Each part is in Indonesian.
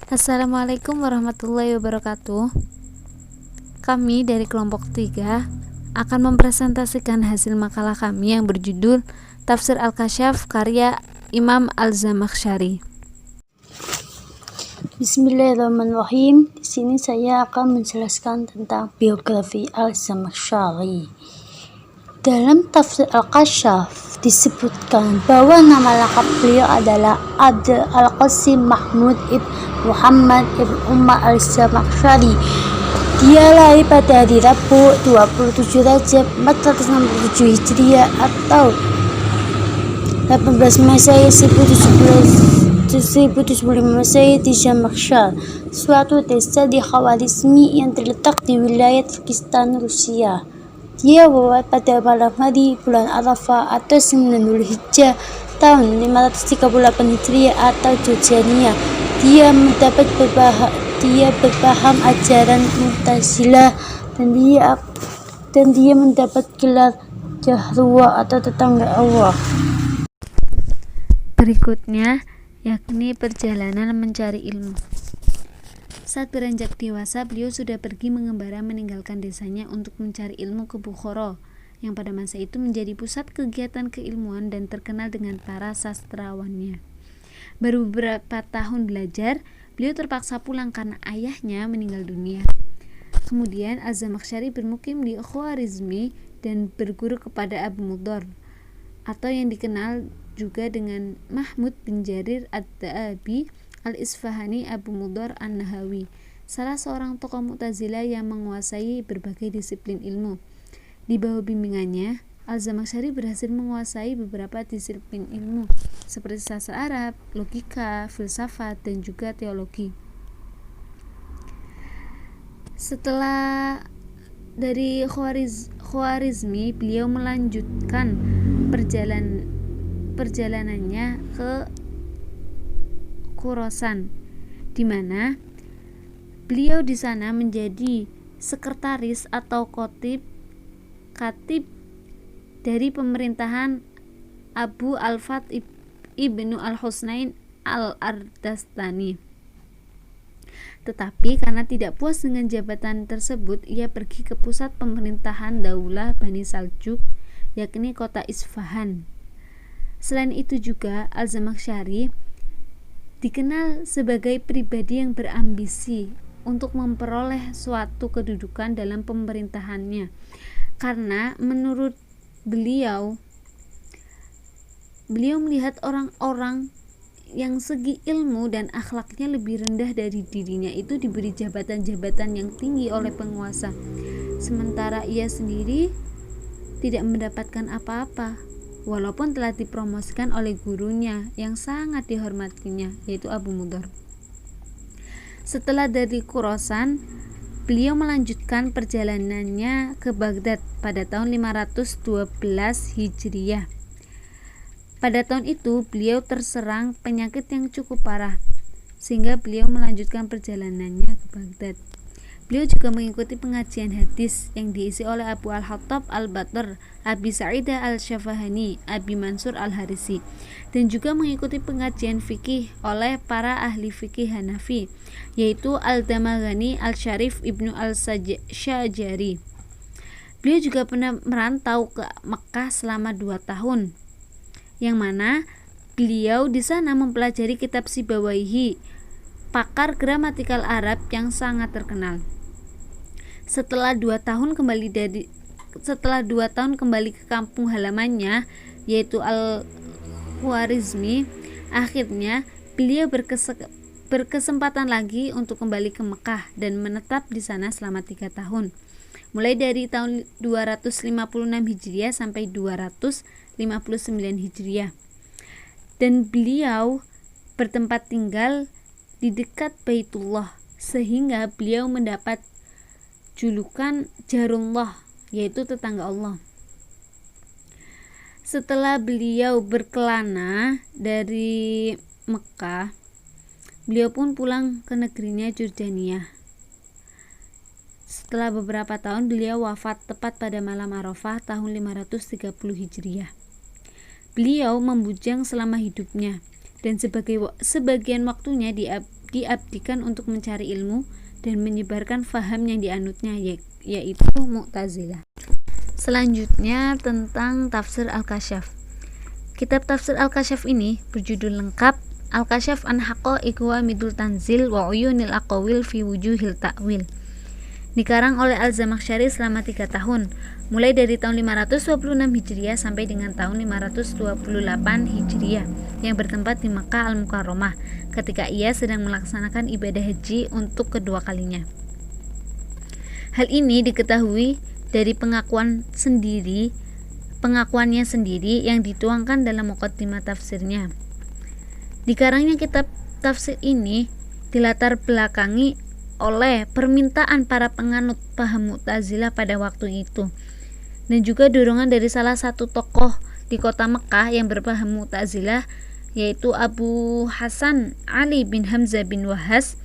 Assalamualaikum warahmatullahi wabarakatuh. Kami dari kelompok 3 akan mempresentasikan hasil makalah kami yang berjudul Tafsir Al-Kasyaf karya Imam Al-Zamakhsyari. Bismillahirrahmanirrahim. Di sini saya akan menjelaskan tentang biografi Al-Zamakhsyari. Dalam Tafsir Al-Kasyaf disebutkan bahwa nama lengkap beliau adalah Abdul Al-Qasim Mahmud ibn Muhammad ibn Umar Al-Zamakhsyari. Dia lahir pada hari Rabu 27 Rajab 467 Hijriah atau 18 Masehi 1075 Masehi di Zamakhsyar, suatu desa di Khawarizmi yang terletak di wilayah Turkistan, Rusia. Dia wafat pada malam hari bulan Arafah atau 9 Dzulhijjah tahun 538 Hijriah atau Jurjania. Dia berpaham ajaran Mu'tazilah dan dia mendapat gelar Jahrullah atau tetangga Allah. Berikutnya yakni perjalanan mencari ilmu. Saat beranjak dewasa, beliau sudah pergi mengembara meninggalkan desanya untuk mencari ilmu ke Bukhara, yang pada masa itu menjadi pusat kegiatan keilmuan dan terkenal dengan para sastrawannya. Baru beberapa tahun belajar, beliau terpaksa pulang karena ayahnya meninggal dunia. Kemudian Az-Zamakhsyari bermukim di Khwarizmi dan berguru kepada Abu Mudhar, atau yang dikenal juga dengan Mahmud bin Jarir Ad-Da'abi Al-Isfahani Abu Mudhar An-Nahawi, salah seorang tokoh Mu'tazilah yang menguasai berbagai disiplin ilmu. Di bawah bimbingannya, Al-Zamakhsyari berhasil menguasai beberapa disiplin ilmu seperti sastra Arab, logika, filsafat, dan juga teologi. Setelah dari Khwarizmi, beliau melanjutkan perjalanannya ke Khurasan, di mana beliau di sana menjadi sekretaris atau katib dari pemerintahan Abu Al-Fath ibnu Al-Husnain Al-Ardastani. Tetapi karena tidak puas dengan jabatan tersebut, ia pergi ke pusat pemerintahan Daulah Bani Saljuk, yakni kota Isfahan. Selain itu juga Al-Zamakhsyari dikenal sebagai pribadi yang berambisi untuk memperoleh suatu kedudukan dalam pemerintahannya, karena menurut beliau melihat orang-orang yang segi ilmu dan akhlaknya lebih rendah dari dirinya itu diberi jabatan-jabatan yang tinggi oleh penguasa, sementara ia sendiri tidak mendapatkan apa-apa, walaupun telah dipromosikan oleh gurunya yang sangat dihormatinya, yaitu Abu Mudhar. Setelah dari Khurasan, beliau melanjutkan perjalanannya ke Baghdad pada tahun 512 Hijriah. Pada tahun itu, beliau terserang penyakit yang cukup parah, sehingga beliau melanjutkan perjalanannya ke Baghdad. Beliau juga mengikuti pengajian hadis yang diisi oleh Abu Al-Hattab Al-Batr, Abi Sa'idah Al-Syafahani, Abi Mansur Al-Harisi, dan juga mengikuti pengajian fikih oleh para ahli fikih Hanafi, yaitu Al-Damagani Al-Syarif Ibnu Al-Syajari. Beliau juga pernah merantau ke Mekah selama 2 tahun, yang mana beliau di sana mempelajari kitab Sibawaihi, pakar gramatikal Arab yang sangat terkenal. Setelah 2 tahun kembali ke kampung halamannya, yaitu Al-Khwarizmi, akhirnya beliau berkesempatan lagi untuk kembali ke Mekah dan menetap di sana selama 3 tahun, mulai dari tahun 256 Hijriah sampai 259 Hijriah. Dan beliau bertempat tinggal di dekat Baitullah, sehingga beliau mendapat julukan Jarullah, yaitu tetangga Allah. Setelah beliau berkelana dari Mekah, beliau pun pulang ke negerinya Jordania. Setelah beberapa tahun, beliau wafat tepat pada malam Arafah tahun 530 Hijriah. Beliau membujang selama hidupnya dan sebagian waktunya diabdikan untuk mencari ilmu dan menyebarkan faham yang dianutnya, yaitu Mu'tazilah. Selanjutnya tentang tafsir Al-Kasyaf. Kitab tafsir Al-Kasyaf ini berjudul lengkap Al-Kasyaf an Haqa'iq wa Midul Tanzil wa Uyunil Aqawil fi Wujuhil Ta'wil. Dikarang oleh Al-Zamakhsyari selama 3 tahun, mulai dari tahun 526 Hijriah sampai dengan tahun 528 Hijriah, yang bertempat di Makkah Al-Mukarramah ketika ia sedang melaksanakan ibadah haji untuk kedua kalinya. Hal ini diketahui dari pengakuannya sendiri yang dituangkan dalam muqaddimah tafsirnya. Dikarangnya kitab tafsir ini dilatar belakangi oleh permintaan para penganut paham Mu'tazilah pada waktu itu, dan juga dorongan dari salah satu tokoh di kota Mekah yang berpaham Mu'tazilah, yaitu Abu Hasan Ali bin Hamzah bin Wahhas,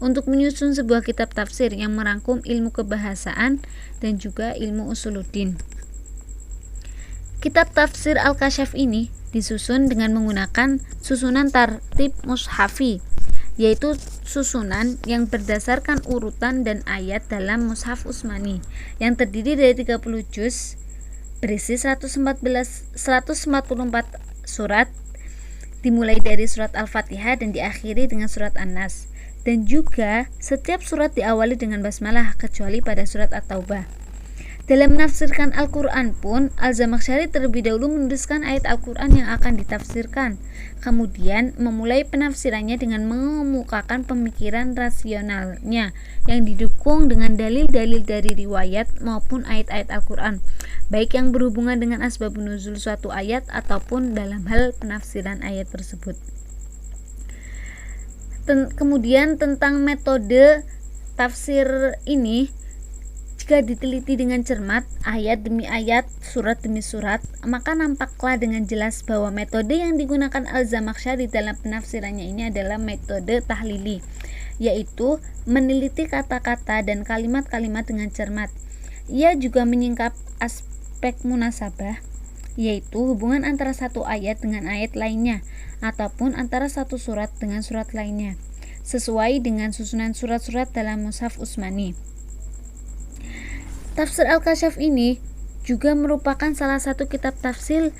untuk menyusun sebuah kitab tafsir yang merangkum ilmu kebahasaan dan juga ilmu usuluddin. Kitab tafsir Al-Kasyaf ini disusun dengan menggunakan susunan tartib mushafi, yaitu susunan yang berdasarkan urutan dan ayat dalam Mushaf Utsmani yang terdiri dari 30 juz berisi 144 surat, dimulai dari surat Al-Fatihah dan diakhiri dengan surat An-Nas, dan juga setiap surat diawali dengan basmalah kecuali pada surat At-Taubah. Dalam menafsirkan Al-Quran pun, Al-Zamakhsyari terlebih dahulu menuliskan ayat Al-Quran yang akan ditafsirkan, kemudian memulai penafsirannya dengan mengemukakan pemikiran rasionalnya yang didukung dengan dalil-dalil dari riwayat maupun ayat-ayat Al-Quran, baik yang berhubungan dengan asbabun nuzul suatu ayat ataupun dalam hal penafsiran ayat tersebut. Kemudian tentang metode tafsir ini, jika diteliti dengan cermat, ayat demi ayat, surat demi surat, maka nampaklah dengan jelas bahwa metode yang digunakan Al-Zamakhsyari dalam penafsirannya ini adalah metode tahlili, yaitu meneliti kata-kata dan kalimat-kalimat dengan cermat. Ia juga menyingkap aspek munasabah, yaitu hubungan antara satu ayat dengan ayat lainnya, ataupun antara satu surat dengan surat lainnya, sesuai dengan susunan surat-surat dalam Mushaf Utsmani. Tafsir Al-Kasyaf ini juga merupakan salah satu kitab tafsir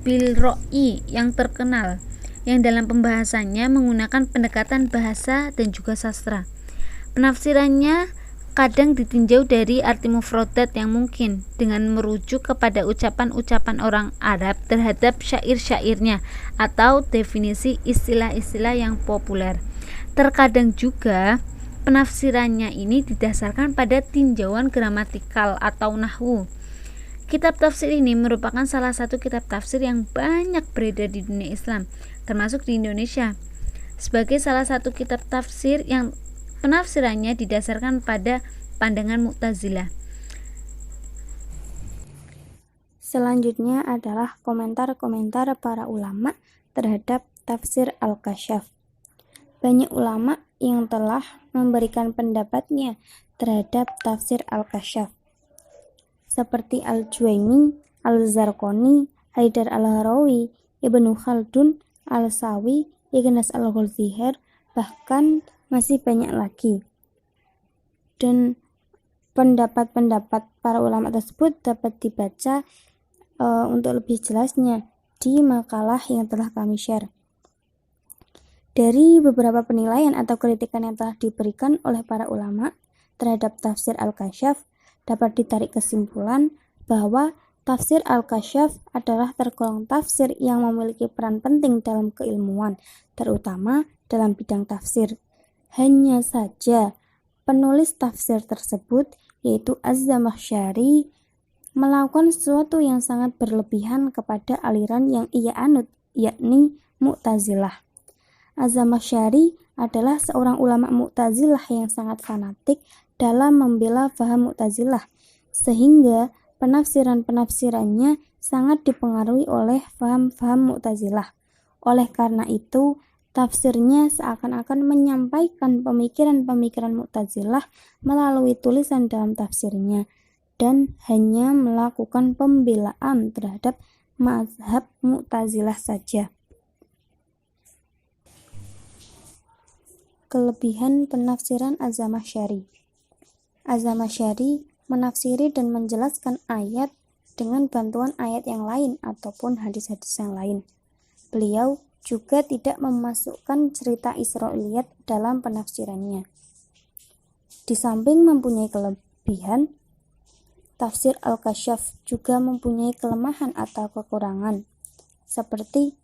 bil Ra'i yang terkenal, yang dalam pembahasannya menggunakan pendekatan bahasa dan juga sastra. Penafsirannya kadang ditinjau dari arti mufradat yang mungkin dengan merujuk kepada ucapan-ucapan orang Arab terhadap syair-syairnya atau definisi istilah-istilah yang populer. Terkadang juga penafsirannya ini didasarkan pada tinjauan gramatikal atau nahwu. Kitab tafsir ini merupakan salah satu kitab tafsir yang banyak beredar di dunia Islam, termasuk di Indonesia, sebagai salah satu kitab tafsir yang penafsirannya didasarkan pada pandangan Mu'tazilah. Selanjutnya adalah komentar-komentar para ulama terhadap tafsir Al-Kasyaf. Banyak ulama yang telah memberikan pendapatnya terhadap tafsir Al-Kasyaf, seperti Al-Juwaini, Al-Zarqani, Haidar Al-Harawi, Ibnu Khaldun, Al-Sawi, Ignas Al-Ghazihir, bahkan masih banyak lagi. Dan pendapat-pendapat para ulama tersebut dapat dibaca untuk lebih jelasnya di makalah yang telah kami share. Dari beberapa penilaian atau kritikan yang telah diberikan oleh para ulama terhadap tafsir Al-Kasyaf, dapat ditarik kesimpulan bahwa tafsir Al-Kasyaf adalah tergolong tafsir yang memiliki peran penting dalam keilmuan, terutama dalam bidang tafsir. Hanya saja, penulis tafsir tersebut, yaitu Az-Zamakhsyari, melakukan sesuatu yang sangat berlebihan kepada aliran yang ia anut, yakni Mu'tazilah. Az-Zamakhsyari adalah seorang ulama Mu'tazilah yang sangat fanatik dalam membela paham Mu'tazilah, sehingga penafsiran-penafsirannya sangat dipengaruhi oleh paham-paham Mu'tazilah. Oleh karena itu, tafsirnya seakan-akan menyampaikan pemikiran-pemikiran Mu'tazilah melalui tulisan dalam tafsirnya, dan hanya melakukan pembelaan terhadap mazhab Mu'tazilah saja. Kelebihan penafsiran Az-Zamakhsyari. Az-Zamakhsyari menafsiri dan menjelaskan ayat dengan bantuan ayat yang lain ataupun hadis-hadis yang lain. Beliau juga tidak memasukkan cerita Israiliyat dalam penafsirannya. Di samping mempunyai kelebihan, tafsir Al-Kasyaf juga mempunyai kelemahan atau kekurangan, seperti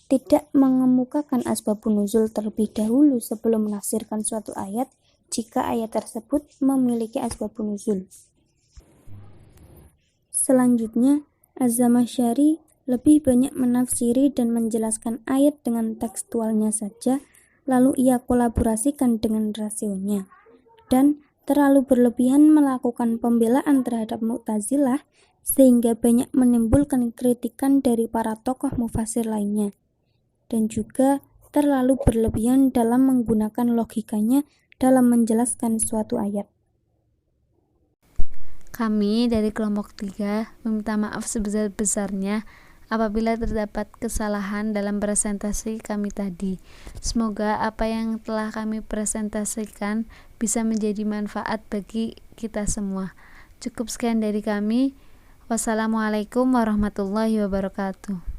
tidak mengemukakan asbabun nuzul terlebih dahulu sebelum menafsirkan suatu ayat jika ayat tersebut memiliki asbabun nuzul. Selanjutnya, Az-Zamakhsyari lebih banyak menafsiri dan menjelaskan ayat dengan tekstualnya saja, lalu ia kolaborasikan dengan rasionya, dan terlalu berlebihan melakukan pembelaan terhadap Mu'tazilah sehingga banyak menimbulkan kritikan dari para tokoh mufasir lainnya, dan juga terlalu berlebihan dalam menggunakan logikanya dalam menjelaskan suatu ayat. Kami dari kelompok 3 meminta maaf sebesar-besarnya apabila terdapat kesalahan dalam presentasi kami tadi. Semoga apa yang telah kami presentasikan bisa menjadi manfaat bagi kita semua. Cukup sekian dari kami. Wassalamualaikum warahmatullahi wabarakatuh.